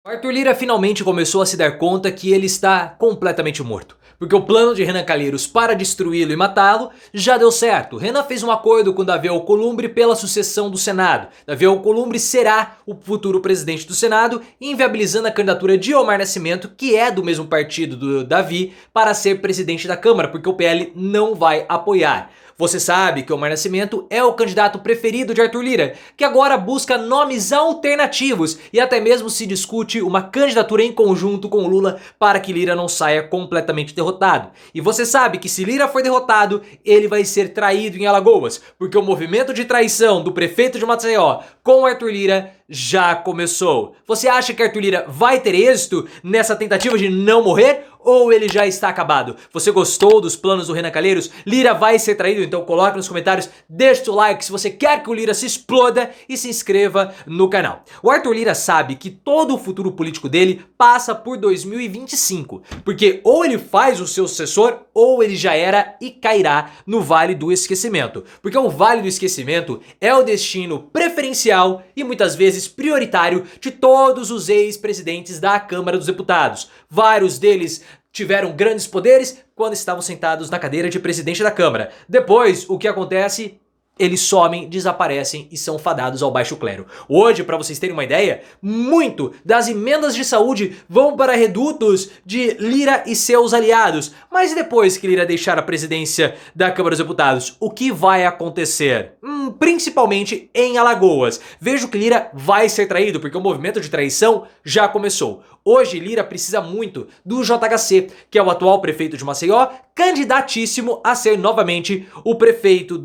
O Arthur Lira finalmente começou a se dar conta que ele está completamente morto. Porque o plano de Renan Calheiros para destruí-lo e matá-lo já deu certo. Renan fez um acordo com Davi Alcolumbre pela sucessão do Senado. Davi Alcolumbre será o futuro presidente do Senado, inviabilizando a candidatura de Omar Nascimento, que é do mesmo partido do Davi, para ser presidente da Câmara, porque o PL não vai apoiar. Você sabe que Omar Nascimento é o candidato preferido de Arthur Lira, que agora busca nomes alternativos e até mesmo se discute uma candidatura em conjunto com Lula para que Lira não saia completamente derrotado. E você sabe que se Lira for derrotado, ele vai ser traído em Alagoas, porque o movimento de traição do prefeito de Maceió com Arthur Lira já começou. Você acha que Arthur Lira vai ter êxito nessa tentativa de não morrer? Ou ele já está acabado? Você gostou dos planos do Renan Calheiros? Lira vai ser traído? Então coloque nos comentários, deixe o like se você quer que o Lira se exploda e se inscreva no canal. O Arthur Lira sabe que todo o futuro político dele passa por 2025, porque ou ele faz o seu sucessor ou ele já era e cairá no Vale do Esquecimento. Porque o Vale do Esquecimento é o destino preferencial e muitas vezes prioritário de todos os ex-presidentes da Câmara dos Deputados. Vários deles tiveram grandes poderes quando estavam sentados na cadeira de presidente da Câmara. Depois, o que acontece? Eles somem, desaparecem e são fadados ao baixo clero. Hoje, para vocês terem uma ideia, muito das emendas de saúde vão para redutos de Lira e seus aliados. Mas depois que Lira deixar a presidência da Câmara dos Deputados, o que vai acontecer? Principalmente em Alagoas. Vejo que Lira vai ser traído, porque o movimento de traição já começou. Hoje Lira precisa muito do JHC, que é o atual prefeito de Maceió, candidatíssimo a ser novamente o prefeito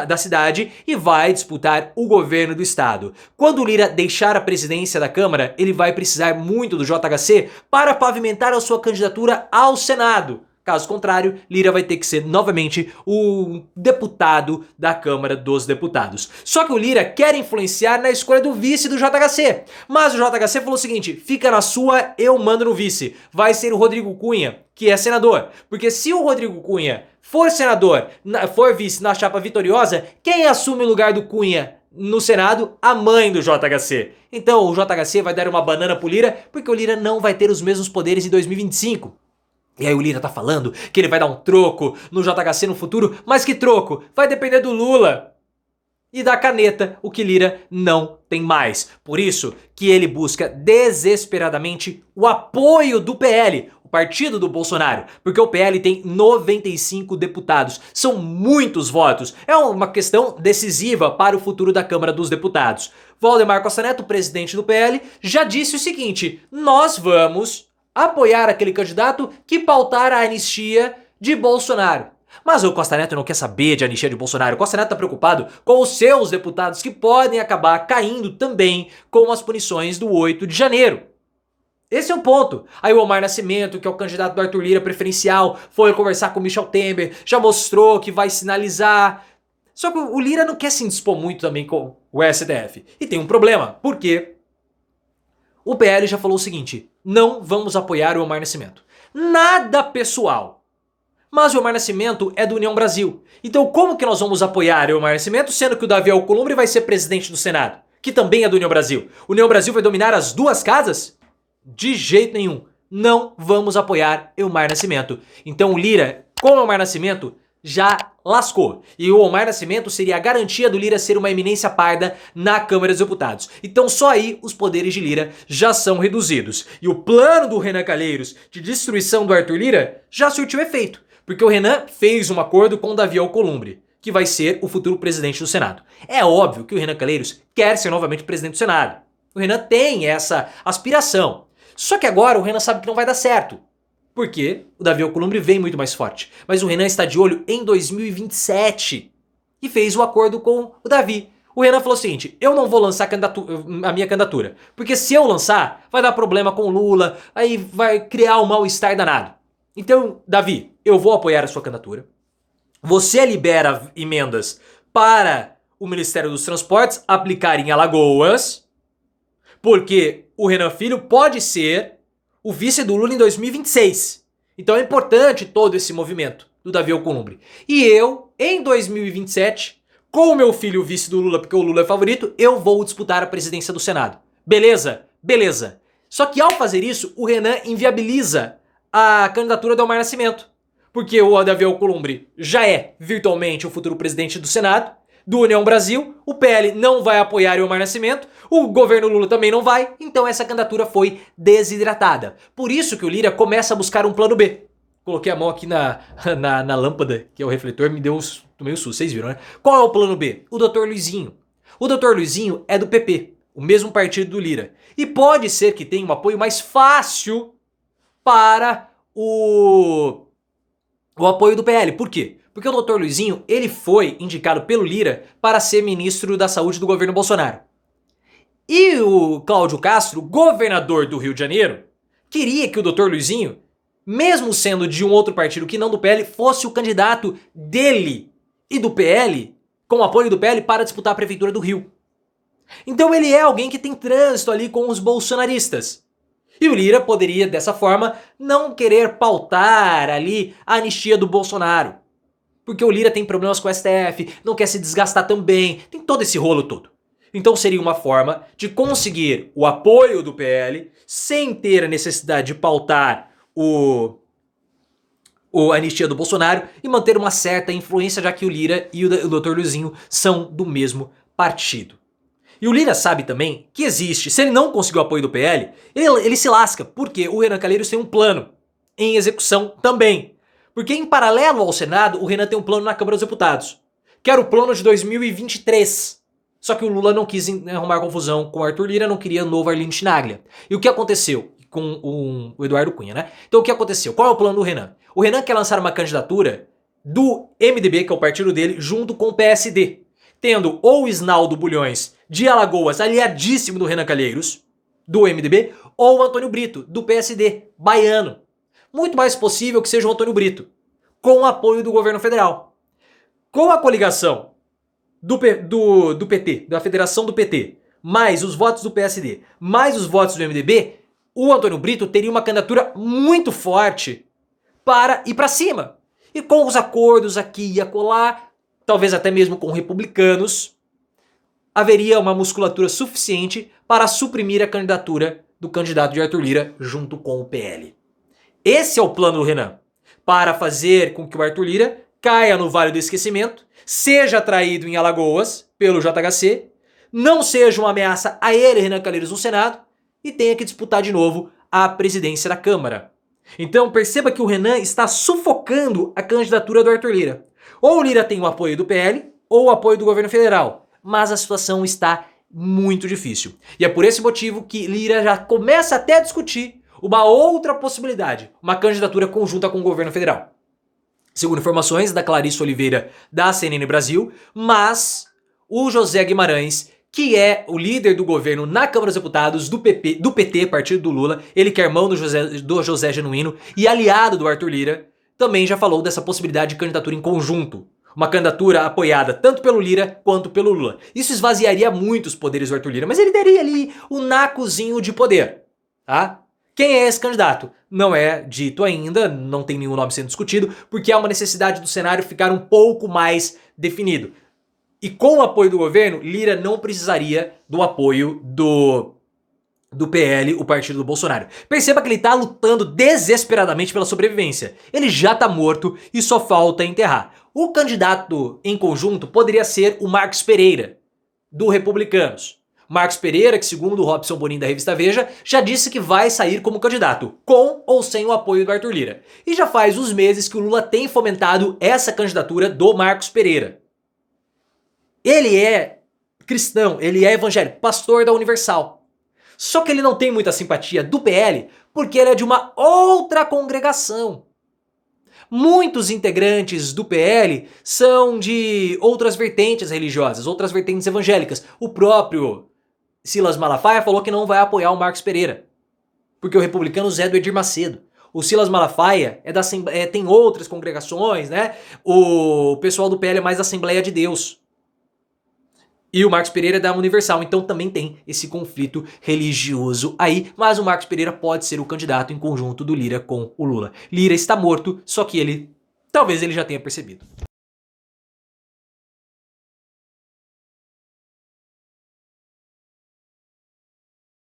da cidade e vai disputar o governo do estado. Quando Lira deixar a presidência da Câmara, ele vai precisar muito do JHC para pavimentar a sua candidatura ao Senado. Caso contrário, Lira vai ter que ser novamente o deputado da Câmara dos Deputados. Só que o Lira quer influenciar na escolha do vice do JHC. Mas o JHC falou o seguinte, fica na sua, eu mando no vice. Vai ser o Rodrigo Cunha, que é senador. Porque se o Rodrigo Cunha for senador, for vice na chapa vitoriosa, quem assume o lugar do Cunha no Senado? A mãe do JHC. Então o JHC vai dar uma banana pro Lira, porque o Lira não vai ter os mesmos poderes em 2025. E aí o Lira tá falando que ele vai dar um troco no JHC no futuro, mas que troco? Vai depender do Lula e da caneta, o que Lira não tem mais. Por isso que ele busca desesperadamente o apoio do PL, o partido do Bolsonaro, porque o PL tem 95 deputados, são muitos votos, é uma questão decisiva para o futuro da Câmara dos Deputados. Valdemar Costa Neto, presidente do PL, já disse o seguinte, nós vamos apoiar aquele candidato que pautar a anistia de Bolsonaro. Mas o Costa Neto não quer saber de anistia de Bolsonaro. O Costa Neto está preocupado com os seus deputados que podem acabar caindo também com as punições do 8 de janeiro. Esse é um ponto. Aí o Omar Nascimento, que é o candidato do Arthur Lira preferencial, foi conversar com o Michel Temer, já mostrou que vai sinalizar. Só que o Lira não quer se indispor muito também com o STF. E tem um problema. Por quê? O PL já falou o seguinte, não vamos apoiar o Omar Nascimento. Nada pessoal. Mas o Omar Nascimento é do União Brasil. Então como que nós vamos apoiar o Omar Nascimento, sendo que o Davi Alcolumbre vai ser presidente do Senado, que também é do União Brasil? O União Brasil vai dominar as duas casas? De jeito nenhum. Não vamos apoiar o Omar Nascimento. Então o Lira, com o Omar Nascimento, já lascou. E o Omar Nascimento seria a garantia do Lira ser uma eminência parda na Câmara dos Deputados. Então só aí os poderes de Lira já são reduzidos. E o plano do Renan Calheiros de destruição do Arthur Lira já surtiu efeito. Porque o Renan fez um acordo com o Davi Alcolumbre, que vai ser o futuro presidente do Senado. É óbvio que o Renan Calheiros quer ser novamente presidente do Senado. O Renan tem essa aspiração. Só que agora o Renan sabe que não vai dar certo. Porque o Davi Alcolumbre vem muito mais forte. Mas o Renan está de olho em 2027 e fez o acordo com o Davi. O Renan falou o seguinte, eu não vou lançar a minha candidatura, porque se eu lançar, vai dar problema com o Lula, aí vai criar um mal-estar danado. Então, Davi, eu vou apoiar a sua candidatura. Você libera emendas para o Ministério dos Transportes aplicar em Alagoas, porque o Renan Filho pode ser o vice do Lula em 2026. Então é importante todo esse movimento do Davi Alcolumbre. E eu, em 2027, com o meu filho vice do Lula, porque o Lula é favorito, eu vou disputar a presidência do Senado. Beleza? Beleza. Só que ao fazer isso, o Renan inviabiliza a candidatura do Omar Nascimento. Porque o Davi Alcolumbre já é virtualmente o futuro presidente do Senado, do União Brasil, o PL não vai apoiar o Omar Nascimento, o governo Lula também não vai, então essa candidatura foi desidratada. Por isso que o Lira começa a buscar um plano B. Coloquei a mão aqui na lâmpada, que é o refletor, tomei um susto, vocês viram, né? Qual é o plano B? O Dr. Luizinho. O Dr. Luizinho é do PP, o mesmo partido do Lira. E pode ser que tenha um apoio mais fácil para o apoio do PL. Por quê? Porque o Dr. Luizinho, ele foi indicado pelo Lira para ser ministro da Saúde do governo Bolsonaro. E o Cláudio Castro, governador do Rio de Janeiro, queria que o Dr. Luizinho, mesmo sendo de um outro partido que não do PL, fosse o candidato dele e do PL, com o apoio do PL, para disputar a prefeitura do Rio. Então ele é alguém que tem trânsito ali com os bolsonaristas. E o Lira poderia, dessa forma, não querer pautar ali a anistia do Bolsonaro. Porque o Lira tem problemas com o STF, não quer se desgastar também, tem todo esse rolo todo. Então seria uma forma de conseguir o apoio do PL sem ter a necessidade de pautar a anistia do Bolsonaro e manter uma certa influência, já que o Lira e o Dr. Luizinho são do mesmo partido. E o Lira sabe também que existe, se ele não conseguir o apoio do PL, ele se lasca, porque o Renan Calheiros tem um plano em execução também. Porque em paralelo ao Senado, o Renan tem um plano na Câmara dos Deputados, que era o plano de 2023. Só que o Lula não quis arrumar confusão com o Arthur Lira, não queria novo Arlindo Chinaglia. E o que aconteceu com o Eduardo Cunha, né? Então o que aconteceu? Qual é o plano do Renan? O Renan quer lançar uma candidatura do MDB, que é o partido dele, junto com o PSD. Tendo ou o Isnaldo Bulhões, de Alagoas, aliadíssimo do Renan Calheiros, do MDB, ou o Antônio Brito, do PSD, baiano. Muito mais possível que seja o Antônio Brito, com o apoio do governo federal. Com a coligação do PT, da federação do PT, mais os votos do PSD, mais os votos do MDB, o Antônio Brito teria uma candidatura muito forte para ir para cima. E com os acordos aqui e acolá, talvez até mesmo com republicanos, haveria uma musculatura suficiente para suprimir a candidatura do candidato de Arthur Lira junto com o PL. Esse é o plano do Renan, para fazer com que o Arthur Lira caia no Vale do Esquecimento, seja atraído em Alagoas pelo JHC, não seja uma ameaça a ele, Renan Calheiros, no Senado, e tenha que disputar de novo a presidência da Câmara. Então perceba que o Renan está sufocando a candidatura do Arthur Lira. Ou o Lira tem o apoio do PL, ou o apoio do governo federal, mas a situação está muito difícil. E é por esse motivo que Lira já começa até a discutir uma outra possibilidade, uma candidatura conjunta com o governo federal. Segundo informações da Clarice Oliveira da CNN Brasil, mas o José Guimarães, que é o líder do governo na Câmara dos Deputados do PT, partido do Lula, ele que é irmão do José Genuíno e aliado do Arthur Lira, também já falou dessa possibilidade de candidatura em conjunto. Uma candidatura apoiada tanto pelo Lira quanto pelo Lula. Isso esvaziaria muito os poderes do Arthur Lira, mas ele teria ali um nacozinho de poder, tá? Quem é esse candidato? Não é dito ainda, não tem nenhum nome sendo discutido, porque há uma necessidade do cenário ficar um pouco mais definido. E com o apoio do governo, Lira não precisaria do apoio do PL, o partido do Bolsonaro. Perceba que ele está lutando desesperadamente pela sobrevivência. Ele já está morto e só falta enterrar. O candidato em conjunto poderia ser o Marcos Pereira, do Republicanos. Marcos Pereira, que segundo o Robson Bonin da revista Veja, já disse que vai sair como candidato, com ou sem o apoio do Arthur Lira. E já faz uns meses que o Lula tem fomentado essa candidatura do Marcos Pereira. Ele é cristão, ele é evangélico, pastor da Universal. Só que ele não tem muita simpatia do PL porque ele é de uma outra congregação. Muitos integrantes do PL são de outras vertentes religiosas, outras vertentes evangélicas. O próprio Silas Malafaia falou que não vai apoiar o Marcos Pereira, porque o Republicanos é do Edir Macedo. O Silas Malafaia tem outras congregações, né? O pessoal do PL é mais da Assembleia de Deus. E o Marcos Pereira é da Universal, então também tem esse conflito religioso aí. Mas o Marcos Pereira pode ser o candidato em conjunto do Lira com o Lula. Lira está morto, só que talvez ele já tenha percebido.